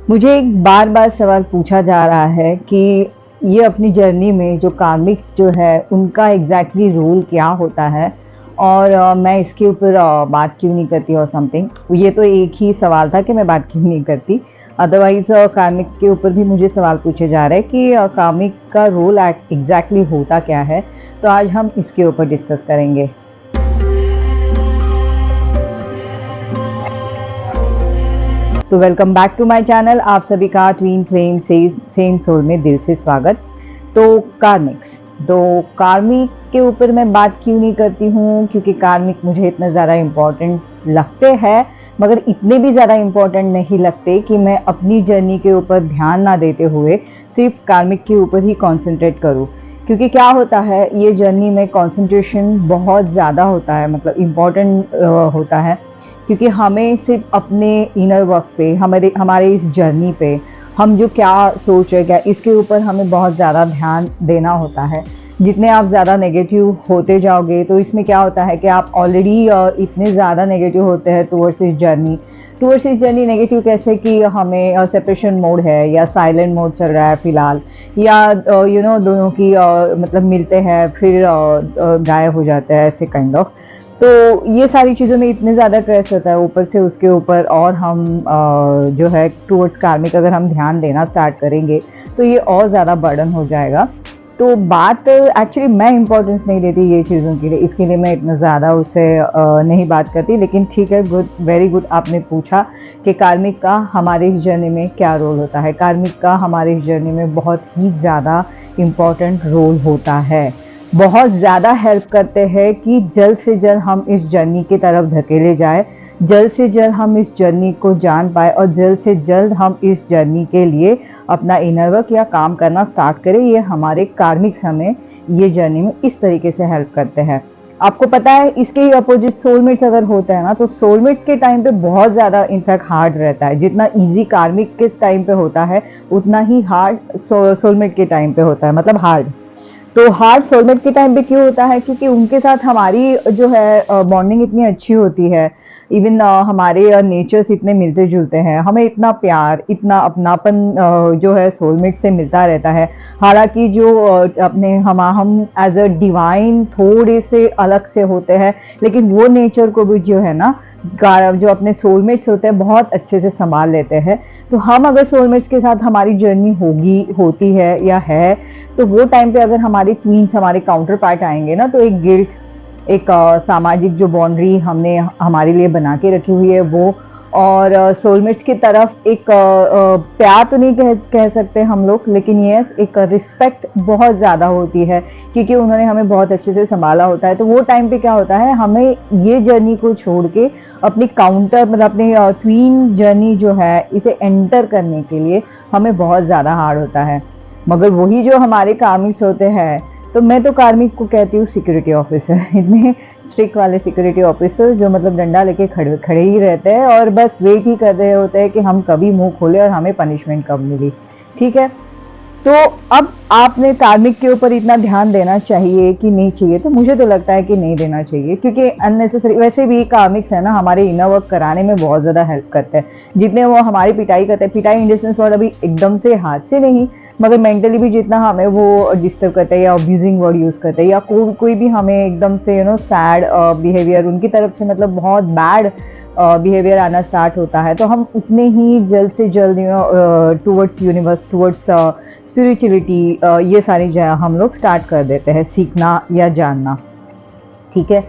मुझे एक बार बार सवाल पूछा जा रहा है कि ये अपनी जर्नी में जो कार्मिक्स जो है उनका एग्जैक्टली रोल क्या होता है और मैं इसके ऊपर बात क्यों नहीं करती और समथिंग। ये तो एक ही सवाल था कि मैं बात क्यों नहीं करती। अदरवाइज कार्मिक के ऊपर भी मुझे सवाल पूछे जा रहे हैं कि कार्मिक का रोल एग्जैक्टली होता क्या है। तो आज हम इसके ऊपर डिस्कस करेंगे। तो welcome back to my channel. आप सभी का ट्वीन फ्लेम सेम सोल में दिल से स्वागत। तो कार्मिक के ऊपर मैं बात क्यों नहीं करती हूँ, क्योंकि कार्मिक मुझे इतना ज़्यादा इम्पोर्टेंट लगते हैं, मगर इतने भी ज़्यादा इम्पोर्टेंट नहीं लगते कि मैं अपनी जर्नी के ऊपर ध्यान ना देते हुए सिर्फ कार्मिक के ऊपर ही कॉन्सेंट्रेट करूँ। क्योंकि क्या होता है, ये जर्नी में कॉन्सेंट्रेशन बहुत ज़्यादा होता है, मतलब इम्पोर्टेंट होता है। क्योंकि हमें सिर्फ अपने इनर वर्क पे, हमारे इस जर्नी पे हम जो क्या सोच रहे, क्या इसके ऊपर हमें बहुत ज़्यादा ध्यान देना होता है। जितने आप ज़्यादा नेगेटिव होते जाओगे तो इसमें क्या होता है कि आप ऑलरेडी इतने ज़्यादा नेगेटिव होते हैं टूवर्ड्स इस जर्नी। नेगेटिव कैसे कि हमें सेपरेशन मोड है या साइलेंट मोड चल रहा है फ़िलहाल, या दोनों की मतलब मिलते हैं फिर गायब हो जाता है, ऐसे काइंड ऑफ। तो ये सारी चीज़ों में इतने ज़्यादा ट्रेस होता है ऊपर से उसके ऊपर, और हम जो है टूवर्ड्स कार्मिक अगर हम ध्यान देना स्टार्ट करेंगे तो ये और ज़्यादा बर्डन हो जाएगा। तो बात एक्चुअली मैं इम्पोर्टेंस नहीं देती ये चीज़ों के लिए, इसके लिए मैं इतना ज़्यादा उससे नहीं बात करती। लेकिन ठीक है, गुड, वेरी गुड, आपने पूछा कि कार्मिक का हमारे इस जर्नी में क्या रोल होता है। कार्मिक का हमारे इस जर्नी में बहुत ही ज़्यादा इम्पॉर्टेंट रोल होता है, बहुत ज़्यादा हेल्प करते हैं कि जल्द से जल्द हम इस जर्नी की तरफ धकेले जाए, जल्द से जल्द हम इस जर्नी को जान पाए और जल्द से जल्द हम इस जर्नी के लिए अपना इनर वर्क या काम करना स्टार्ट करें। ये हमारे कार्मिक्स हमें ये जर्नी में इस तरीके से हेल्प करते हैं। आपको पता है, इसके ही अपोजिट सोलमेट्स अगर होता है ना, तो सोलमेट्स के टाइम पे बहुत ज़्यादा इनफैक्ट हार्ड रहता है। जितना इजी कार्मिक के टाइम पे होता है उतना ही हार्ड सोलमेट के टाइम पे होता है, मतलब हार्ड। तो हार्ड सोलमेट के टाइम पे क्यों होता है, क्योंकि उनके साथ हमारी जो है बॉन्डिंग इतनी अच्छी होती है। इवन हमारे नेचर्स इतने मिलते जुलते हैं, हमें इतना प्यार, इतना अपनापन जो है सोलमेट से मिलता रहता है। हालांकि जो अपने हम एज अ डिवाइन थोड़े से अलग से होते हैं, लेकिन वो नेचर को भी जो है ना, जो अपने सोलमेट्स होते हैं बहुत अच्छे से संभाल लेते हैं। तो हम अगर सोलमेट्स के साथ हमारी जर्नी होती है या है, तो वो टाइम पे अगर हमारे ट्वीन्स, हमारे काउंटर पार्ट आएंगे ना, तो एक गिल्ट, एक सामाजिक जो बाउंड्री हमने हमारे लिए बना के रखी हुई है वो, और सोलमेट्स की तरफ एक प्यार तो नहीं कह सकते हम लोग, लेकिन ये एक रिस्पेक्ट बहुत ज़्यादा होती है, क्योंकि उन्होंने हमें बहुत अच्छे से संभाला होता है। तो वो टाइम पे क्या होता है, हमें ये जर्नी को छोड़ के अपनी काउंटर, मतलब अपनी ट्वीन जर्नी जो है, इसे एंटर करने के लिए हमें बहुत ज़्यादा हार्ड होता है। मगर वही जो हमारे कार्मिक्स होते हैं, तो मैं तो कार्मिक को कहती हूँ सिक्योरिटी ऑफिसर। इतने स्ट्रिक्ट वाले सिक्योरिटी ऑफिसर जो मतलब डंडा लेके खड़े ही रहते हैं और बस वेट ही कर रहे होते हैं कि हम कभी मुंह खोले और हमें पनिशमेंट कब मिली। ठीक है, तो अब आपने कार्मिक के ऊपर इतना ध्यान देना चाहिए कि नहीं चाहिए, तो मुझे तो लगता है कि नहीं देना चाहिए, क्योंकि अननेसेसरी। वैसे भी कार्मिक्स है ना, हमारे इनर वर्क कराने में बहुत ज़्यादा हेल्प करते हैं। जितने वो हमारी पिटाई करते हैं, पिटाई इन द सेंस वर्ड अभी एकदम से हाथ से नहीं, मगर मेंटली भी जितना हमें वो डिस्टर्ब करते हैं या अब्यूजिंग वर्ड यूज़ करते हैं, या कोई भी हमें एकदम से सैड बिहेवियर उनकी तरफ से, मतलब बहुत बैड बिहेवियर आना स्टार्ट होता है, तो हम उतने ही जल्द से जल्द टूवर्ड्स यूनिवर्स, टूवर्ड्स स्पिरिचुअलिटी, ये सारी हम लोग स्टार्ट कर देते हैं सीखना या जानना। ठीक है,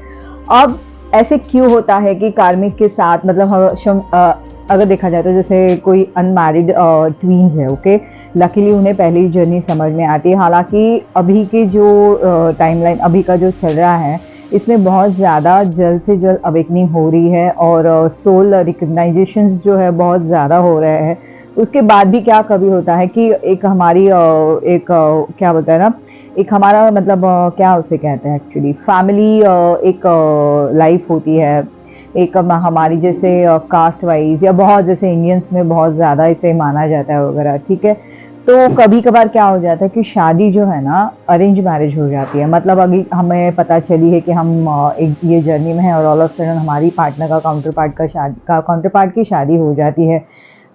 अब ऐसे क्यों होता है कि कार्मिक के साथ, मतलब अगर देखा जाए तो जैसे कोई अनमैरिड ट्वीन्स है, ओके, लकीली उन्हें पहली जर्नी समझ में आती है। हालांकि अभी के जो टाइमलाइन अभी का जो चल रहा है, इसमें बहुत ज़्यादा जल्द से जल्द अवेकनिंग हो रही है और सोल रिकग्नाइजेशंस जो है बहुत ज़्यादा हो रहे हैं। उसके बाद भी क्या कभी होता है कि एक हमारी क्या बोलता है ना, एक हमारा मतलब क्या उसे कहते हैं एक्चुअली, फैमिली एक लाइफ होती है, एक हमारी जैसे कास्ट वाइज, या बहुत जैसे इंडियंस में बहुत ज़्यादा इसे माना जाता है वगैरह। ठीक है, तो कभी कभार क्या हो जाता है कि शादी जो है ना, अरेंज मैरिज हो जाती है। मतलब अभी हमें पता चली है कि हम एक ये जर्नी में है और ऑल ऑफ सडन हमारी पार्टनर का काउंटर पार्ट की शादी हो जाती है।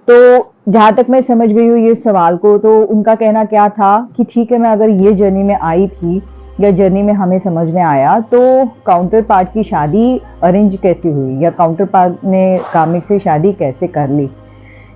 तो जहाँ तक मैं समझ गई हूँ ये सवाल को, तो उनका कहना क्या था कि ठीक है, मैं अगर ये जर्नी में आई थी या जर्नी में हमें समझ में आया, तो काउंटर पार्ट की शादी अरेंज कैसी हुई या काउंटर पार्ट ने कामिक से शादी कैसे कर ली।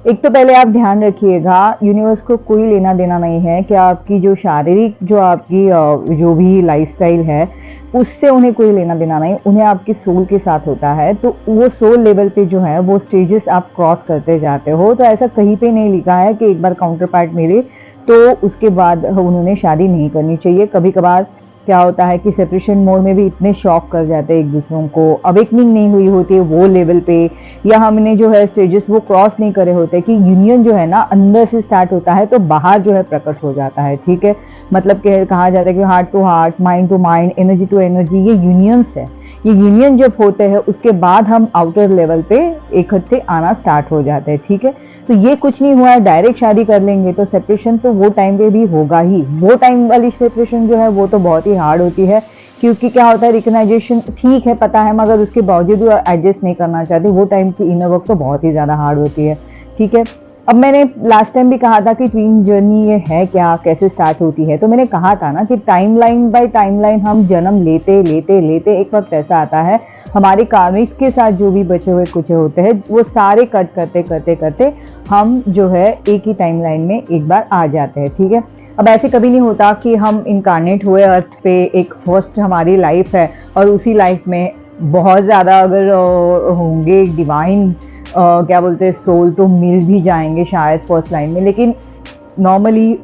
एक तो पहले आप ध्यान रखिएगा, यूनिवर्स को कोई लेना देना नहीं है कि आपकी जो शारीरिक, जो आपकी जो भी लाइफस्टाइल है, उससे उन्हें कोई लेना देना नहीं, उन्हें आपकी सोल के साथ होता है। तो वो सोल लेवल पे जो है वो स्टेजेस आप क्रॉस करते जाते हो। तो ऐसा कहीं पे नहीं लिखा है कि एक बार काउंटर पार्ट मिले तो उसके बाद उन्होंने शादी नहीं करनी चाहिए। कभी कभार क्या होता है कि सेपरेशन मोड में भी इतने शॉक कर जाते हैं एक दूसरों को, अवेकनिंग नहीं हुई होती है वो लेवल पे, या हमने जो है स्टेजेस वो क्रॉस नहीं करे होते कि यूनियन जो है ना अंदर से स्टार्ट होता है तो बाहर जो है प्रकट हो जाता है। ठीक है, मतलब कहा जाता है कि heart to heart, mind to mind, energy to energy, ये यूनियंस है। ये यूनियन जब होते हैं उसके बाद हम आउटर लेवल पे इकट्ठे आना स्टार्ट हो जाते हैं। ठीक है, तो ये कुछ नहीं हुआ है डायरेक्ट शादी कर लेंगे तो सेपरेशन तो वो टाइम पे भी होगा ही। वो टाइम वाली सेपरेशन जो है वो तो बहुत ही हार्ड होती है, क्योंकि क्या होता है, रिकग्नाइजेशन ठीक है पता है, मगर उसके बावजूद वो एडजस्ट नहीं करना चाहते। वो टाइम की इनर वर्क तो बहुत ही ज़्यादा हार्ड होती है। ठीक है, अब मैंने लास्ट टाइम भी कहा था कि ट्विन जर्नी ये है क्या, कैसे स्टार्ट होती है। तो मैंने कहा था ना कि टाइमलाइन बाय टाइमलाइन हम जन्म लेते लेते लेते एक वक्त ऐसा आता है हमारे कार्मिक्स के साथ जो भी बचे हुए कुछ होते हैं वो सारे कट करते करते करते हम जो है एक ही टाइमलाइन में एक बार आ जाते हैं। ठीक है, अब ऐसे कभी नहीं होता कि हम इनकारनेट हुए अर्थ पे, एक फर्स्ट हमारी लाइफ है और उसी लाइफ में बहुत ज़्यादा अगर होंगे डिवाइन क्या बोलते हैं सोल तो मिल भी जाएंगे शायद फर्स्ट लाइन में, लेकिन नॉर्मली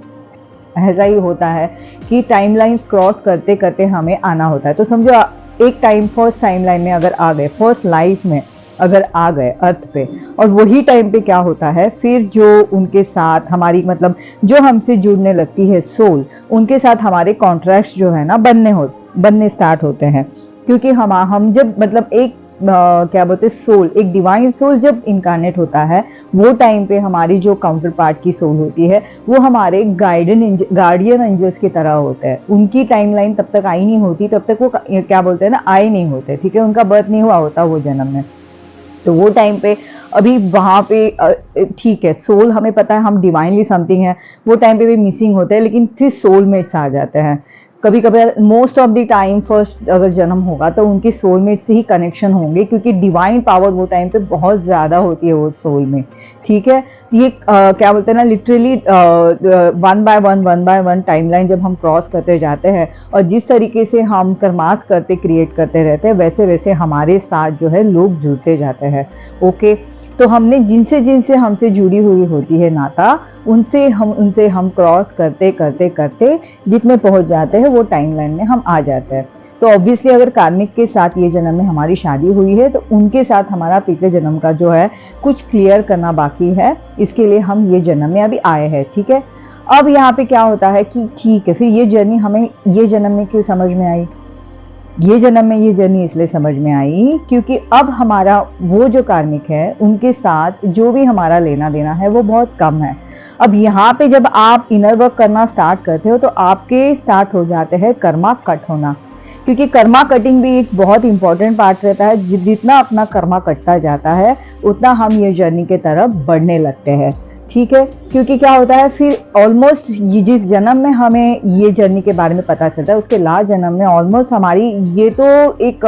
ऐसा ही होता है कि टाइमलाइंस क्रॉस करते करते हमें आना होता है। तो समझो एक टाइम फर्स्ट टाइमलाइन में अगर आ गए, फर्स्ट लाइफ में अगर आ गए अर्थ पे, और वही टाइम पे क्या होता है फिर जो उनके साथ हमारी मतलब जो हमसे जुड़ने लगती है सोल, उनके साथ हमारे कॉन्ट्रैक्ट जो है ना बनने स्टार्ट होते हैं। क्योंकि हम जब मतलब एक क्या बोलते हैं सोल, एक डिवाइन सोल जब इनकारनेट होता है वो टाइम पे हमारी जो काउंटर पार्ट की सोल होती है वो हमारे गार्डियन एंजल्स की तरह होते हैं। उनकी टाइमलाइन तब तक आई नहीं होती, तब तक वो क्या बोलते हैं ना आए नहीं होते। ठीक है, उनका बर्थ नहीं हुआ होता वो जन्म में। तो वो टाइम पे अभी वहाँ पे ठीक है सोल हमें पता है हम डिवाइनली समथिंग है, वो टाइम पे भी मिसिंग होते हैं, लेकिन फिर सोलमेट्स आ जाते हैं। कभी कभी most of the time first अगर जन्म होगा तो उनके सोलमेट से ही कनेक्शन होंगे, क्योंकि डिवाइन पावर वो टाइम पे बहुत ज़्यादा होती है वो सोल में। ठीक है, ये क्या बोलते हैं ना literally one by one timeline जब हम क्रॉस करते जाते हैं और जिस तरीके से हम कर्मास करते क्रिएट करते रहते हैं वैसे वैसे हमारे साथ जो है लोग जुड़ते जाते हैं। ओके, तो हमने जिनसे जिनसे हमसे जुड़ी हुई होती है नाता, उनसे हम क्रॉस करते करते करते जितने पहुंच जाते हैं वो टाइमलाइन में हम आ जाते हैं। तो ऑब्वियसली अगर कार्मिक के साथ ये जन्म में हमारी शादी हुई है तो उनके साथ हमारा पिछले जन्म का जो है कुछ क्लियर करना बाकी है, इसके लिए हम ये जन्म में अभी आए हैं। ठीक है, अब यहाँ पे क्या होता है कि ठीक है फिर ये जर्नी हमें ये जन्म में क्यों समझ में आई। ये जन्म में ये जर्नी इसलिए समझ में आई क्योंकि अब हमारा वो जो कार्मिक है उनके साथ जो भी हमारा लेना देना है वो बहुत कम है। अब यहाँ पे जब आप इनर वर्क करना स्टार्ट करते हो तो आपके स्टार्ट हो जाते हैं कर्मा कट होना, क्योंकि कर्मा कटिंग भी एक बहुत इंपॉर्टेंट पार्ट रहता है। जितना अपना कर्मा कटता जाता है उतना हम ये जर्नी के तरफ बढ़ने लगते हैं। ठीक है, क्योंकि क्या होता है फिर ऑलमोस्ट जिस जन्म में हमें ये जर्नी के बारे में पता चलता है उसके लास्ट जन्म में ऑलमोस्ट हमारी ये तो एक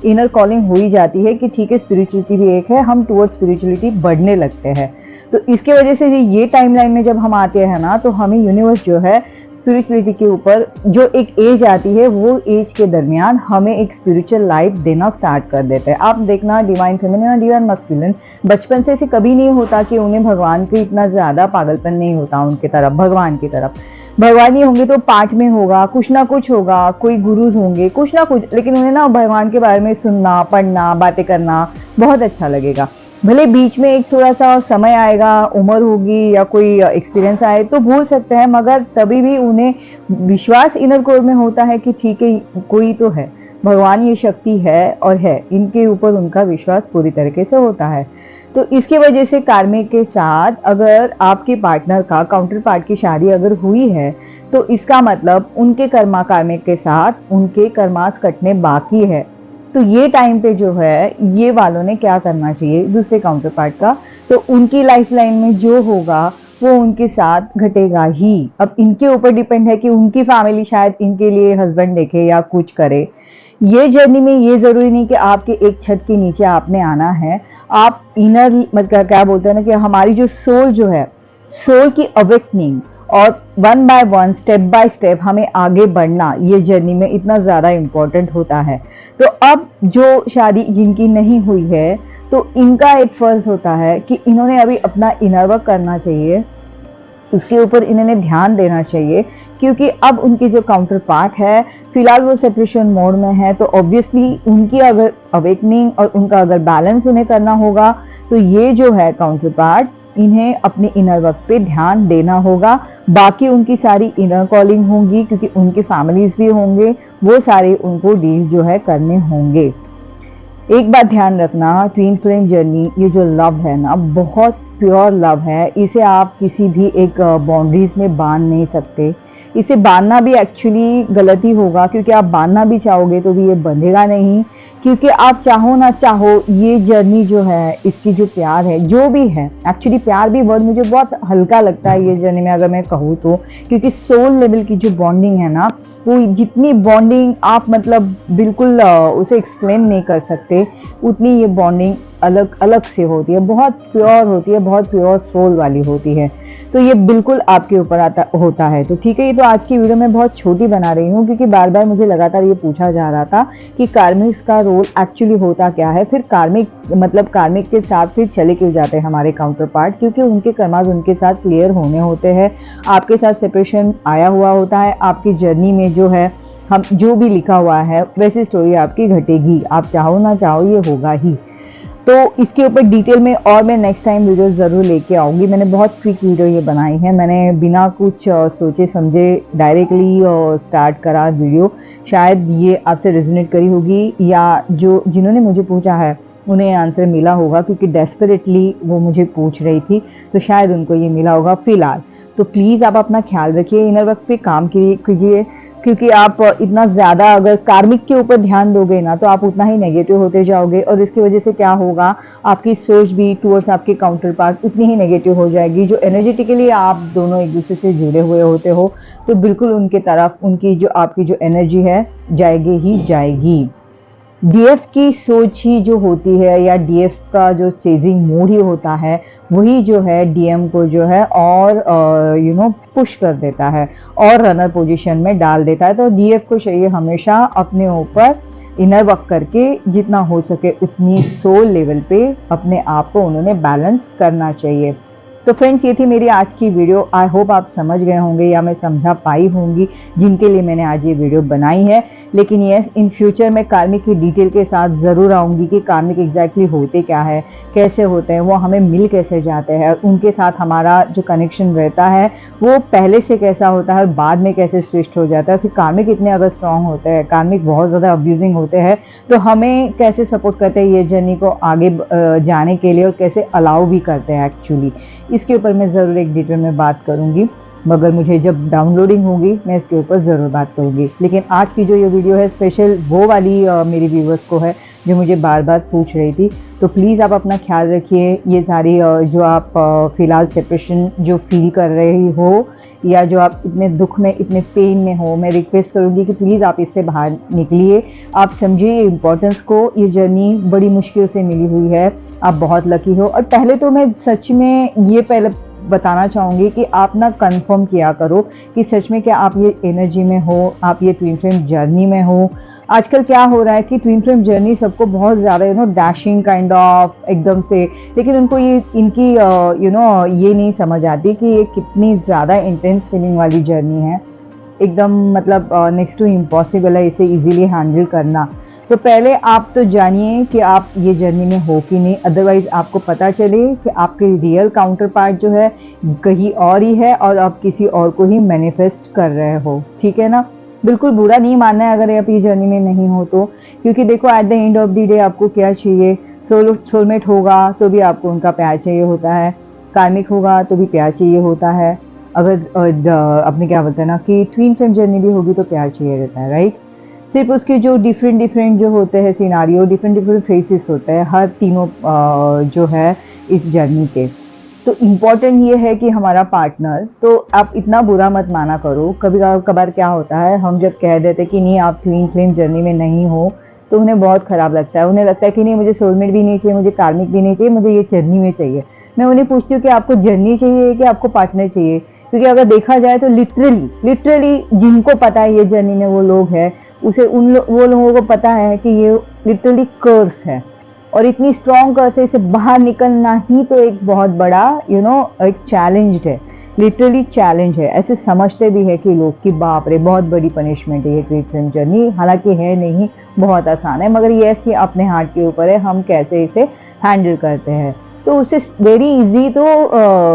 इनर कॉलिंग हो ही जाती है कि ठीक है स्पिरिचुअलिटी भी एक है, हम टुवर्ड्स स्पिरिचुअलिटी बढ़ने लगते हैं। तो इसके वजह से ये टाइमलाइन में जब हम आते हैं ना तो हमें यूनिवर्स जो है स्पिरिचुअलिटी के ऊपर जो एक एज आती है वो एज के दरमियान हमें एक स्पिरिचुअल लाइफ देना स्टार्ट कर देते हैं। आप देखना डिवाइन फेमिनिन और डिवाइन मस्कुलिन बचपन से ऐसे कभी नहीं होता कि उन्हें भगवान के इतना ज़्यादा पागलपन नहीं होता उनके तरफ, भगवान की तरफ। भगवान ही होंगे तो पाठ में होगा, कुछ ना कुछ होगा, कोई गुरुज होंगे, कुछ ना कुछ, लेकिन उन्हें ना भगवान के बारे में सुनना, पढ़ना, बातें करना बहुत अच्छा लगेगा। भले बीच में एक थोड़ा सा समय आएगा, उम्र होगी या कोई एक्सपीरियंस आए तो भूल सकते हैं, मगर तभी भी उन्हें विश्वास इनर कोर में होता है कि ठीक है कोई तो है, भगवान ये शक्ति है और है, इनके ऊपर उनका विश्वास पूरी तरीके से होता है। तो इसकी वजह से कार्मिक के साथ अगर आपके पार्टनर का काउंटर पार्ट की शादी अगर हुई है तो इसका मतलब उनके कर्मा कार्मिक के साथ उनके कर्मास कटने बाकी है। तो ये टाइम पे जो है ये वालों ने क्या करना चाहिए दूसरे काउंटर पार्ट का, तो उनकी लाइफ लाइन में जो होगा वो उनके साथ घटेगा ही। अब इनके ऊपर डिपेंड है कि उनकी फैमिली शायद इनके लिए हस्बैंड देखे या कुछ करे। ये जर्नी में ये जरूरी नहीं कि आपके एक छत के नीचे आपने आना है। आप इनर मतलब क्या बोलते हैं ना कि हमारी जो सोल जो है, सोल की अवेकनिंग और one by one step by step हमें आगे बढ़ना ये जर्नी में इतना ज़्यादा इम्पोर्टेंट होता है। तो अब जो शादी जिनकी नहीं हुई है तो इनका एक फर्ज होता है कि इन्होंने अभी अपना इनर वर्क करना चाहिए, उसके ऊपर इन्होंने ध्यान देना चाहिए, क्योंकि अब उनकी जो काउंटर पार्ट है फिलहाल वो सेपरेशन मोड में है। तो ऑब्वियसली उनकी अगर अवेकनिंग और उनका अगर बैलेंस उन्हें करना होगा तो ये जो है काउंटर पार्ट इन्हें अपने इनर वर्क पे ध्यान देना होगा। बाकी उनकी सारी इनर कॉलिंग होंगी क्योंकि उनके फैमिलीज भी होंगे, वो सारे उनको डील जो है करने होंगे। एक बात ध्यान रखना, ट्विन फ्लेम जर्नी ये जो लव है ना बहुत प्योर लव है, इसे आप किसी भी एक बाउंड्रीज में बांध नहीं सकते। इसे बांधना भी एक्चुअली गलत ही होगा, क्योंकि आप बांधना भी चाहोगे तो भी ये बंधेगा नहीं, क्योंकि आप चाहो ना चाहो ये जर्नी जो है इसकी जो प्यार है जो भी है, एक्चुअली प्यार भी वर्ड मुझे बहुत हल्का लगता है ये जर्नी में अगर मैं कहूँ तो, क्योंकि सोल लेवल की जो बॉन्डिंग है ना वो जितनी बॉन्डिंग आप मतलब बिल्कुल उसे एक्सप्लेन नहीं कर सकते, उतनी ये बॉन्डिंग अलग अलग से होती है, बहुत प्योर होती है, बहुत प्योर सोल वाली होती है। तो ये बिल्कुल आपके ऊपर आता होता है। तो ठीक है, ये तो आज की वीडियो में बहुत छोटी बना रही हूँ क्योंकि बार बार मुझे लगातार ये पूछा जा रहा था कि कार्मिक्स का रोल एक्चुअली होता क्या है, फिर कार्मिक मतलब कार्मिक के साथ फिर चले क्यों जाते हैं हमारे काउंटर पार्ट, क्योंकि उनके कर्माज उनके साथ क्लियर होने होते हैं। आपके साथ सेपरेशन आया हुआ होता है, आपकी जर्नी में जो है हम जो भी लिखा हुआ है वैसी स्टोरी आपकी घटेगी, आप चाहो ना चाहो ये होगा ही। तो इसके ऊपर डिटेल में और मैं नेक्स्ट टाइम वीडियो ज़रूर लेके आऊँगी। मैंने बहुत क्विक वीडियो ये बनाई है, मैंने बिना कुछ सोचे समझे डायरेक्टली स्टार्ट करा वीडियो। शायद ये आपसे रेजोनेट करी होगी या जो जिन्होंने मुझे पूछा है उन्हें आंसर मिला होगा, क्योंकि डेस्परेटली वो मुझे पूछ रही थी तो शायद उनको ये मिला होगा फिलहाल। तो प्लीज़ आप अपना ख्याल रखिए, इनर वर्क पे काम कीजिए, क्योंकि आप इतना ज़्यादा अगर कार्मिक के ऊपर ध्यान दोगे ना तो आप उतना ही नेगेटिव होते जाओगे, और इसकी वजह से क्या होगा आपकी सोच भी टूवर्ड्स आपके काउंटर पार्ट उतनी ही नेगेटिव हो जाएगी। जो एनर्जेटिकली आप दोनों एक दूसरे से जुड़े हुए होते हो तो बिल्कुल उनके तरफ उनकी जो आपकी जो एनर्जी है जाएगी ही जाएगी। डीएफ की सोच ही जो होती है या डीएफ का जो चेजिंग मूड ही होता है वही जो है डीएम को जो है और पुश कर देता है और रनर पोजीशन में डाल देता है। तो डीएफ को चाहिए हमेशा अपने ऊपर इनर वर्क करके जितना हो सके उतनी सोल लेवल पे अपने आप को उन्होंने बैलेंस करना चाहिए। तो फ्रेंड्स, ये थी मेरी आज की वीडियो। आई होप आप समझ गए होंगे या मैं समझा पाई होंगी जिनके लिए मैंने आज ये वीडियो बनाई है। लेकिन यस, इन फ्यूचर में कार्मिक की डिटेल के साथ ज़रूर आऊँगी कि कार्मिक एग्जैक्टली होते क्या है, कैसे होते हैं, वो हमें मिल कैसे जाते हैं, उनके साथ हमारा जो कनेक्शन रहता है वो पहले से कैसा होता है और बाद में कैसे स्विच हो जाता है। फिर कार्मिक इतने अगर स्ट्रॉन्ग होते हैं, कार्मिक बहुत ज़्यादा अब्यूजिंग होते हैं, तो हमें कैसे सपोर्ट करते हैं ये जर्नी को आगे जाने के लिए और कैसे अलाउ भी करते हैं एक्चुअली। इसके ऊपर मैं ज़रूर एक डिटेल में बात करूँगी, मगर मुझे जब डाउनलोडिंग होगी मैं इसके ऊपर ज़रूर बात करूँगी। लेकिन आज की जो ये वीडियो है स्पेशल वो वाली मेरी व्यूवर्स को है जो मुझे बार बार पूछ रही थी। तो प्लीज़ आप अपना ख्याल रखिए। ये सारी जो आप फ़िलहाल सेपरेशन जो फील कर रही हो या जो आप इतने दुख में इतने पेन में हो, मैं रिक्वेस्ट करूँगी कि प्लीज़ आप इससे बाहर निकलिए। आप समझिए इम्पोर्टेंस को, ये जर्नी बड़ी मुश्किल से मिली हुई है, आप बहुत लकी हो। और पहले तो मैं सच में ये पहले बताना चाहूँगी कि आप ना कंफर्म किया करो कि सच में क्या आप ये एनर्जी में हो, आप ये ट्विन फ्लेम जर्नी में हो। आजकल क्या हो रहा है कि ट्विन फ्लेम जर्नी सबको बहुत ज़्यादा डैशिंग काइंड ऑफ एकदम से, लेकिन उनको ये इनकी ये नहीं समझ आती कि ये कितनी ज़्यादा इंटेंस फीलिंग वाली जर्नी है, एकदम मतलब नेक्स्ट टू इम्पॉसिबल है इसे इजीली हैंडल करना। तो पहले आप तो जानिए कि आप ये जर्नी में हो कि नहीं, अदरवाइज आपको पता चले कि आपके रियल काउंटर पार्ट जो है कहीं और ही है और आप किसी और को ही मैनिफेस्ट कर रहे हो। ठीक है ना, बिल्कुल बुरा नहीं मानना है अगर आप ये जर्नी में नहीं हो तो, क्योंकि देखो at the end of the day आपको क्या चाहिए, सोलमेट होगा तो भी आपको उनका प्यार चाहिए होता है, कार्मिक होगा तो भी प्यार चाहिए होता है, अगर अपने क्या बोलते हैं ना कि ट्विन फ्लेम जर्नी भी होगी तो प्यार चाहिए रहता है, राइट। सिर्फ उसके जो डिफरेंट डिफरेंट जो होते हैं सिनारियो, डिफरेंट डिफरेंट फेसेस होते हैं हर तीनों जो है इस जर्नी के। तो इम्पॉर्टेंट ये है कि हमारा पार्टनर, तो आप इतना बुरा मत माना करो। कभी कभार क्या होता है, हम जब कह देते कि नहीं आप ट्विन फ्लेम जर्नी में नहीं हो, तो उन्हें बहुत ख़राब लगता है। उन्हें लगता है कि नहीं मुझे सोलमेट भी नहीं चाहिए, मुझे कार्मिक भी नहीं चाहिए, मुझे ये जर्नी में चाहिए। मैं उन्हें पूछती हूँ कि आपको जर्नी चाहिए कि आपको पार्टनर चाहिए? क्योंकि अगर देखा जाए तो लिटरली जिनको पता है ये जर्नी में वो लोग हैं, उसे वो लोगों को पता है कि ये लिटरली कर्स है, और इतनी स्ट्रॉन्ग कर्स है, इसे बाहर निकलना ही तो एक बहुत बड़ा एक चैलेंज है, लिटरली चैलेंज है। ऐसे समझते भी है कि लोग कि बाप रे बहुत बड़ी पनिशमेंट है ये ट्विन फ्लेम जर्नी, हालांकि है नहीं, बहुत आसान है, मगर ये ऐसी अपने हाथ के ऊपर है हम कैसे इसे हैंडल करते हैं। तो उससे वेरी इजी तो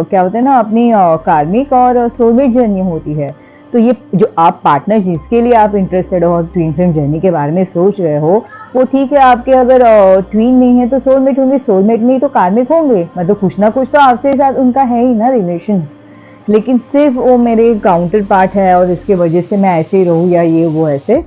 क्या होता है ना, अपनी कार्मिक और सोलमेट जर्नी होती है। तो ये जो आप पार्टनर जिसके लिए आप इंटरेस्टेड हो और ट्विन फ्लेम जर्नी के बारे में सोच रहे हो, वो ठीक है, आपके अगर ट्विन नहीं है तो सोलमेट होंगे, सोलमेट नहीं तो कार्मिक होंगे, मतलब कुछ ना कुछ तो आपसे साथ उनका है ही ना रिलेशन। लेकिन सिर्फ वो मेरे काउंटर पार्ट है और इसके वजह से मैं ऐसे ही रहूँ या ये वो ऐसे,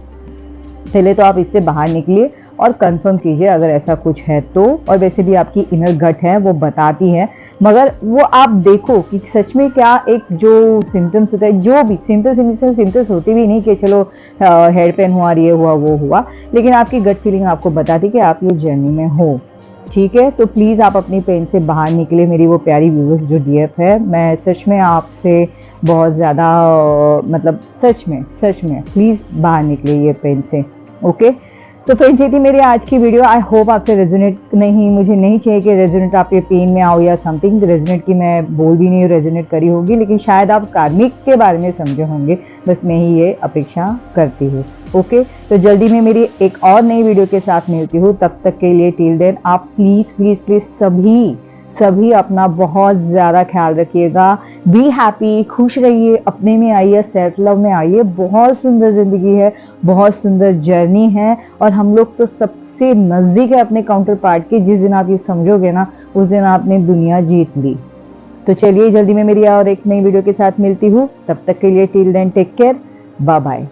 पहले तो आप इससे बाहर निकलिए और कंफर्म कीजिए अगर ऐसा कुछ है तो। और वैसे भी आपकी इनर गट है वो बताती है, मगर वो आप देखो कि सच में क्या एक जो सिम्टम्स होता है, जो भी सिम्टम्स होती भी नहीं कि चलो हेड पेन हुआ, ये हुआ वो हुआ, लेकिन आपकी गट फीलिंग आपको बताती कि आप ये जर्नी में हो। ठीक है, तो प्लीज़ आप अपनी पेन से बाहर निकले मेरी वो प्यारी व्यूअर्स जो डीएफ है। मैं सच में आपसे बहुत ज़्यादा मतलब सच में प्लीज़ बाहर निकले ये पेन से। ओके, तो फ्रेंड्स ये थी मेरी आज की वीडियो। आई होप आपसे रेजोनेट, नहीं मुझे नहीं चाहिए कि रेजोनेट आपके पेन में आओ या समथिंग, रेजोनेट की मैं बोल भी नहीं रेजोनेट करी होगी, लेकिन शायद आप कार्मिक के बारे में समझे होंगे, बस मैं ही ये अपेक्षा करती हूँ। ओके, तो जल्दी में मेरी एक और नई वीडियो के साथ मिलती हूँ, तब तक के लिए टिल देन आप प्लीज़ सभी अपना बहुत ज़्यादा ख्याल रखिएगा। बी हैप्पी, खुश रहिए, अपने में आइए, सेल्फ लव में आइए। बहुत सुंदर ज़िंदगी है, बहुत सुंदर जर्नी है, और हम लोग तो सबसे नज़दीक है अपने काउंटर पार्ट के। जिस दिन आप ये समझोगे ना, उस दिन आपने दुनिया जीत ली। तो चलिए जल्दी में मेरी और एक नई वीडियो के साथ मिलती हूँ, तब तक के लिए till then take care, bye bye.